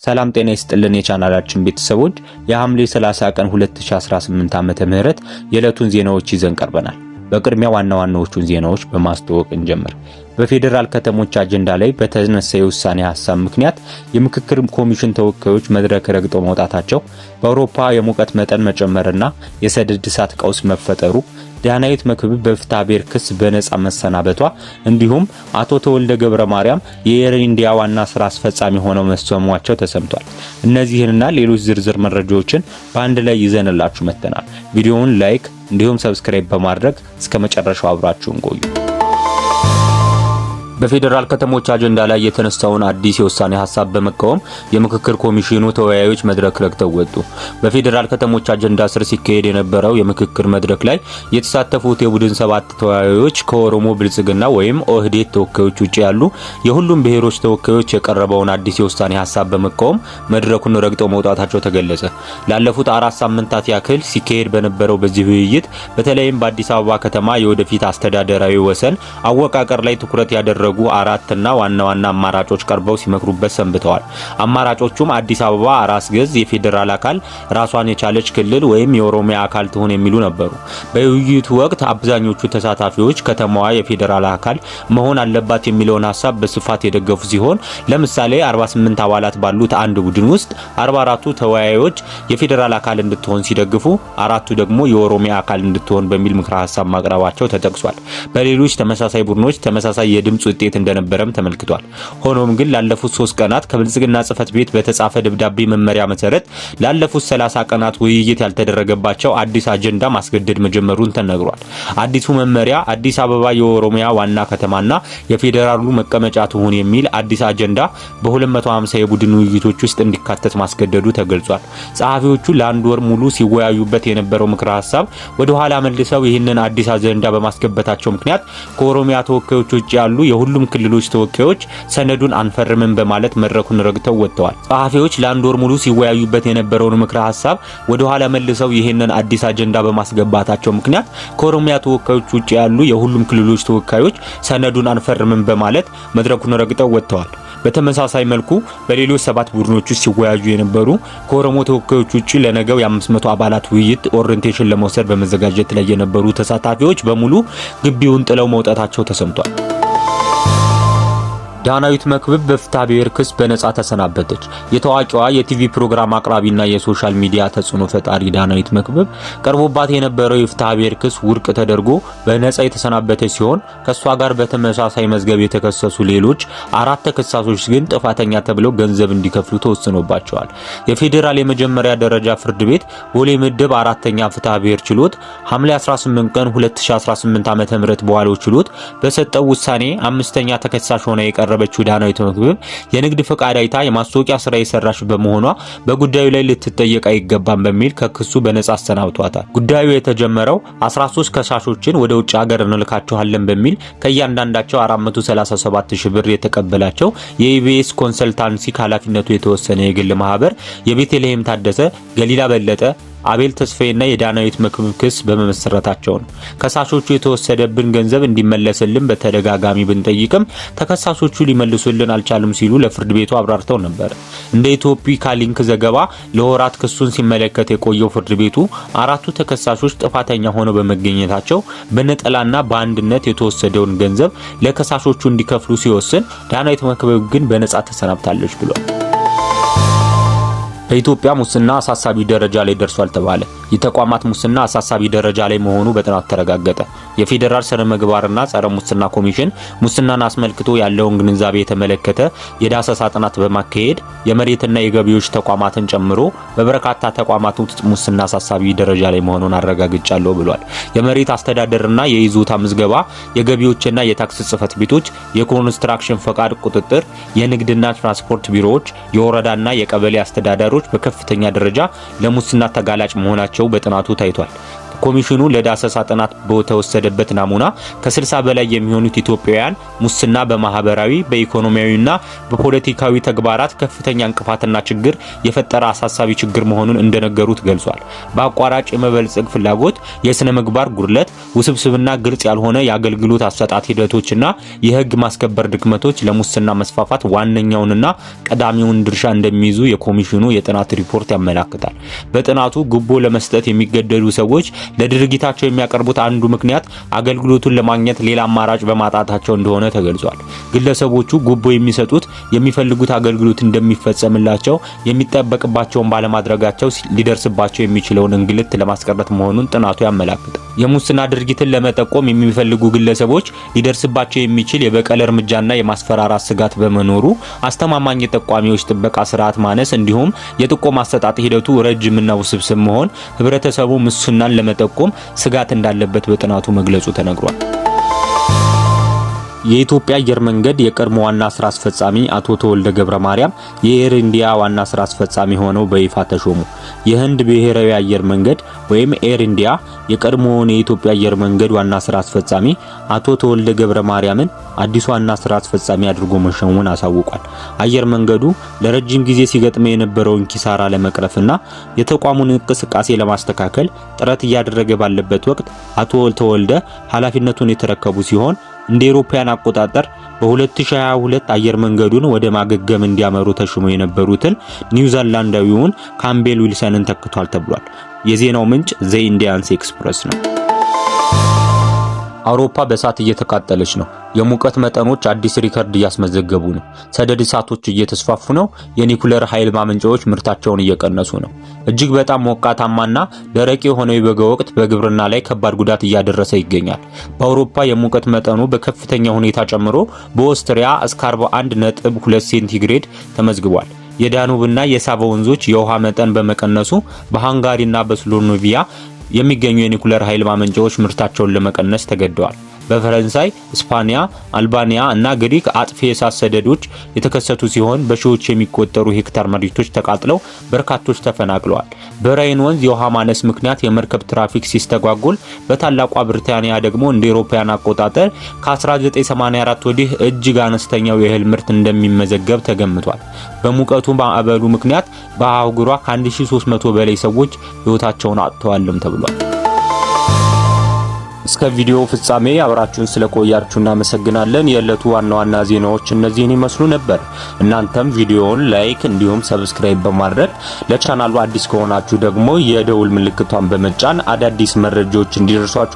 ሰላም ጤና ይስጥልን የቻናላችን ቤተሰቦች የሐምሌ 30 ቀን 2018 ዓመተ ምህረት የዕለቱን ዜናዎች ይዘን ቀርበናል። በቅድሚያ ዋና ዋናዎቹን ዜናዎች በማስተዋወቅ እንጀምር። በፌደራል ከተሞች አጀንዳ ላይ በተነሳ የውሳኔ ሐሳብ ምክንያት የምክክር ኮሚሽን ተወካዮች መድረክ ረግጠው መውጣታቸው፣ በአውሮፓ የሙቀት መጠን መጨመርና የሰደድ እሳት ቀውስ መፈጠሩ፣ ዳናይት መክብብ በፍትሐ ብሔር ክስ በነጻ መሰናበቷ እንዲሁም አቶ ተወልደ ገብረ ማርያም የኤር ኢንዲያ ዋና ስራ አስፈጻሚ ሆነው መሰየማቸው ተሰምቷል። እነዚህንና ሌሎች ዝርዝር መረጃዎችን በአንድ ላይ ይዘንላችሁ መጥተናል። ቪዲዮውን ላይክ እንዲሁም ሰብስክራይብ በማድረግ እስከ መጨረሻው አብራችሁን ቆዩ። በፌደራል ከተሞች አጀንዳ ላይ የተነሳውን አዲስ የውሳኔ ሐሳብ በመቃወም የምክክር ኮሚሽኑ ተወያዮች መድረክ ረግጠው ወጡ። በፌደራል ከተሞች አጀንዳ ስር ሲካሄድ የነበረው የምክክር መድረክ ላይ የተሳተፉት የቡድን 7 ተወያዮች ከኦሮሞ ብልጽግና ወይም ኦህዴድ ተወካዮች ውጪ ያሉ የሁሉም ብሔሮች ተወካዮች የቀረበውን አዲስ የውሳኔ ሐሳብ በመቃወም መድረኩን ረግጠው መውጣታቸው ተገለጸ። ላለፉት 4 ሳምንታት ያክል ሲካሄድ በነበረው በዚህ ውይይት በተለይም በአዲስ አበባ ከተማ የወደፊት አስተዳደራዊ ወሰን አወቃቀር ላይ ትኩረት ያደረጉ አራትና ዋና አማራጮች ቀርበው ሲመክሩበት ሰንብተዋል። አማራጮቹም አዲስ አበባ ራስ ገዝ የፌደራል አካል፣ ራሷን የቻለች ክልል ወይም የኦሮሚያ አካል ትሆን የሚሉ ነበሩ። በውይይቱ ወቅት አብዛኞቹ ተሳታፊዎች ከተማዋ የፌደራል አካል መሆን አለባት የሚለውን ሐሳብ በስፋት የደገፉ ሲሆን ለምሳሌ 48 አባላት ባሉት አንድ ቡድን ውስጥ 44ቱ ተወያዮች የፌደራል አካል እንድትሆን ሲደግፉ፣ አራቱ ደግሞ የኦሮሚያ አካል እንድትሆን በሚል ምክረ ሐሳብ ማቅረባቸው ተጠቅሷል። በሌሎች ተመሳሳይ ቡድኖች ተመሳሳይ የድምጽ ውጤት እንደነበረም ተመልክቷል። ሆኖም ግን ላለፉት 3 ቀናት ከብልጽግና ጽህፈት ቤት በተጻፈ ደብዳቤ መመሪያ መሰረት ላለፉት 30 ቀናት ውይይት ያልተደረገባቸው አዲስ አጀንዳ ማስገደድ መጀመሩን ተነግሯል። አዲሱ መመሪያ አዲስ አበባ የኦሮሚያ ዋና ከተማና የፌደራሉ መቀመጫ ትሁን የሚል አዲስ አጀንዳ በ250 የቡድን ውይይቶች ውስጥ እንዲካተት ማስገደዱ ተገልጿል። ጸሐፊዎቹ ለአንድ ወር ሙሉ ሲወያዩበት የነበረው ምክረ ሐሳብ ወደ ኋላ መልሰው ይህንን አዲስ አጀንዳ በማስገበታቸው ምክንያት ከኦሮሚያ ተወካዮች ውጭ ያሉ የሁሉም ክልሎች ተወካዮች ሰነዱን አንፈርምም በማለት መድረኩን ረግጠው ወጥተዋል። ጸሐፊዎች ለአንድ ወር ሙሉ ሲወያዩበት የነበረውን ምክረ ሐሳብ ወደ ኋላ መልሰው ይህንን አዲስ አጀንዳ በማስገባታቸው ምክንያት ከኦሮሚያ ተወካዮች ውጭ ያሉ የሁሉም ክልሎች ተወካዮች ሰነዱን አንፈርምም በማለት መድረኩን ረግጠው ወጥተዋል። በተመሳሳይ መልኩ በሌሎች 7 ቡድኖች ውስጥ ሲወያዩ የነበሩ ከኦሮሞ ተወካዮች ውጪ ለነገው የ500 አባላት ውይይት ኦሪየንቴሽን ለመውሰድ በመዘጋጀት ላይ የነበሩ ተሳታፊዎች በሙሉ ግቢውን ጥለው መውጣታቸው ተሰምቷል። ዳናይት መክብብ በፍትሐ ብሔር ክስ በነጻ ተሰናበተች። የታዋቂዋ የቲቪ ፕሮግራም አቅራቢና የሶሻል ሚዲያ ተጽዕኖ ፈጣሪ ዳናይት መክብብ ቀርቦባት የነበረው የፍትሐ ብሔር ክስ ውድቅ ተደርጎ በነጻ የተሰናበተች ሲሆን ከሷ ጋር በተመሳሳይ መዝገብ የተከሰሱ ሌሎች 4 ተከሳሾች ግን ጥፋተኛ ተብለው ገንዘብ እንዲከፍሉ ተወስኖባቸዋል። የፌደራል የመጀመሪያ ደረጃ ፍርድ ቤት ቦሌ ምድብ 4ኛ ፍትሐ ብሔር ችሎት ሐምሌ 18 ቀን 2018 ዓ.ም በዋለው ችሎት በሰጠው ውሳኔ 5ኛ ተከሳሽ ሆና የቀረበችው ዳናይት መክብብ የንግድ ፈቃድ አይታ የማስታወቂያ ስራ የሰራች በመሆኗ በጉዳዩ ላይ ልትጠየቅ አይገባም በሚል ከክሱ በነጻ አሰናብቷታል። ጉዳዩ የተጀመረው 13 ከሳሾችን ወደ ውጭ ሀገር እንልካቸዋለን በሚል ከእያንዳንዳቸው 437,000 ብር የተቀበላቸው የኢቢኤስ ኮንሰልታንሲ ኃላፊነቱ የተወሰነ የግል ማህበር የቤተልሔም ታደሰ፣ ገሊላ በለጠ፣ አቤል ተስፋዬና የዳናይት መክብብ ክስ በመመስረታቸው ነው። ከሳሾቹ የተወሰደብን ገንዘብ እንዲመለስልን በተደጋጋሚ ብንጠይቅም ተከሳሾቹ ሊመልሱልን አልቻሉም ሲሉ ለፍርድ ቤቱ አብራርተው ነበር። እንደ ኢትዮፒካ ሊንክ ዘገባ ለወራት ክሱን ሲመለከት የቆየው ፍርድ ቤቱ 4ቱ ተከሳሾች ጥፋተኛ ሆነው በመገኘታቸው በነጠላና በአንድነት የተወሰደውን ገንዘብ ለከሳሾቹ እንዲከፍሉ ሲወስን፣ ዳናይት መክብብ ግን በነጻ ተሰናብታለች ብሏል። በኢትዮጵያ ሙስና አሳሳቢ ደረጃ ላይ ደርሷል ተባለ። የተቋማት ሙስና አሳሳቢ ደረጃ ላይ መሆኑ በጥናት ተረጋገጠ። የፌደራል ስነ ምግባርና ጸረ ሙስና ኮሚሽን ሙስናን አስመልክቶ ያለውን ግንዛቤ የተመለከተ የዳሰሳ ጥናት በማካሄድ የመሬትና የገቢዎች ተቋማትን ጨምሮ በበርካታ ተቋማት ውስጥ ሙስና አሳሳቢ ደረጃ ላይ መሆኑን አረጋግጫለሁ ብሏል። የመሬት አስተዳደርና የይዞታ ምዝገባ፣ የገቢዎችና የታክስ ጽሕፈት ቤቶች፣ የኮንስትራክሽን ፈቃድ ቁጥጥር፣ የንግድና ትራንስፖርት ቢሮዎች፣ የወረዳና የቀበሌ አስተዳደሮች በከፍተኛ ደረጃ ለሙስና ተጋላጭ መሆናቸው በጥናቱ ታይቷል። ኮሚሽኑ ለዳሰሳ ጥናት በተወሰደበት ናሙና ከ60 በላይ የሚሆኑት ኢትዮጵያውያን ሙስና በማህበራዊ በኢኮኖሚያዊና በፖለቲካዊ ተግባራት ከፍተኛ እንቅፋትና ችግር የፈጠረ አሳሳቢ ችግር መሆኑን እንደነገሩት ገልጿል። በአቋራጭ የመበልጸግ ፍላጎት፣ የስነ ምግባር ጉድለት፣ ውስብስብና ግልጽ ያልሆነ የአገልግሎት አሰጣጥ ሂደቶችና የህግ ማስከበር ድክመቶች ለሙስና መስፋፋት ዋነኛውንና ቀዳሚውን ድርሻ እንደሚይዙ የኮሚሽኑ የጥናት ሪፖርት ያመለክታል። በጥናቱ ጉቦ ለመስጠት የሚገደዱ ሰዎች ለድርጊታቸው የሚያቀርቡት አንዱ ምክንያት አገልግሎቱን ለማግኘት ሌላ አማራጭ በማጣታቸው እንደሆነ ተገልጿል። ግለሰቦቹ ጉቦ የሚሰጡት የሚፈልጉት አገልግሎት እንደሚፈጸምላቸው የሚጠበቅባቸውን ባለማድረጋቸው ሊደርስባቸው የሚችለውን እንግልት ለማስቀረት መሆኑን ጥናቱ ያመለክታል። የሙስና ድርጊትን ለመጠቆም የሚፈልጉ ግለሰቦች ሊደርስባቸው የሚችል የበቀል እርምጃና የማስፈራራት ስጋት በመኖሩ አስተማማኝ የጠቋሚዎች ጥበቃ ስርዓት ማነስ እንዲሁም የጥቆማ አሰጣጥ ሂደቱ ረጅምና ውስብስብ መሆን ህብረተሰቡ ሙስናን ለመጠቆም ስጋት እንዳለበት በጥናቱ መግለጹ ተነግሯል። የኢትዮጵያ አየር መንገድ የቀድሞ ዋና ስራ አስፈጻሚ አቶ ተወልደ ገብረ ማርያም የኤር ኢንዲያ ዋና ስራ አስፈጻሚ ሆነው በይፋ ተሾሙ። የህንድ ብሔራዊ አየር መንገድ ወይም ኤር ኢንዲያ የቀድሞውን የኢትዮጵያ አየር መንገድ ዋና ስራ አስፈጻሚ አቶ ተወልደ ገብረ ማርያምን አዲስ ዋና ስራ አስፈጻሚ አድርጎ መሾሙን አሳውቋል። አየር መንገዱ ለረጅም ጊዜ ሲገጥመው የነበረውን ኪሳራ ለመቅረፍና የተቋሙን እንቅስቃሴ ለማስተካከል ጥረት እያደረገ ባለበት ወቅት አቶ ተወልደ ኃላፊነቱን የተረከቡ ሲሆን እንደ አውሮፓውያን አቆጣጠር በ2022 አየር መንገዱን ወደ ማገገም እንዲያመሩ ተሹመው የነበሩትን ኒውዚላንዳዊውን ካምቤል ዊልሰንን ተክቷል ተብሏል። የዜናው ምንጭ ዘ ኢንዲያንስ ኤክስፕረስ ነው። አውሮፓ በእሳት እየተቃጠለች ነው። የሙቀት መጠኖች አዲስ ሪከርድ እያስመዘገቡ ነው። ሰደድ እሳቶች እየተስፋፉ ነው። የኒኩሌር ኃይል ማመንጫዎች ምርታቸውን እየቀነሱ ነው። እጅግ በጣም ሞቃታማና ደረቅ የሆነው የበጋ ወቅት በግብርና ላይ ከባድ ጉዳት እያደረሰ ይገኛል። በአውሮፓ የሙቀት መጠኑ በከፍተኛ ሁኔታ ጨምሮ በኦስትሪያ እስከ 41.2 ሴንቲግሬድ ተመዝግቧል። የዳኑብና የሳቫ ወንዞች የውሃ መጠን በመቀነሱ በሃንጋሪና በስሎቬኒያ የሚገኙ የኒኩሌር ኃይል ማመንጫዎች ምርታቸውን ለመቀነስ ተገደዋል። በፈረንሳይ፣ ስፓኒያ፣ አልባኒያ እና ግሪክ አጥፊ የእሳት ሰደዶች የተከሰቱ ሲሆን በሺዎች የሚቆጠሩ ሄክታር መሬቶች ተቃጥለው በርካቶች ተፈናቅለዋል። በራይን ወንዝ የውሃ ማነስ ምክንያት የመርከብ ትራፊክ ሲስተጓጎል፣ በታላቋ ብሪታንያ ደግሞ እንደ አውሮፓውያን አቆጣጠር ከ1984 ወዲህ እጅግ አነስተኛው የእህል ምርት እንደሚመዘገብ ተገምቷል። በሙቀቱ ማዕበሉ ምክንያት በአህጉሯ ከ1300 በላይ ሰዎች ህይወታቸውን አጥተዋልም ተብሏል። እስከ ቪዲዮ ፍጻሜ አብራችሁን ስለቆያችሁ እናመሰግናለን። የዕለቱ ዋና ዋና ዜናዎች እነዚህን ይመስሉ ነበር። እናንተም ቪዲዮውን ላይክ እንዲሁም ሰብስክራይብ በማድረግ ለቻናሉ አዲስ ከሆናችሁ ደግሞ የደውል ምልክቷን በመጫን አዳዲስ መረጃዎች እንዲደርሷችሁ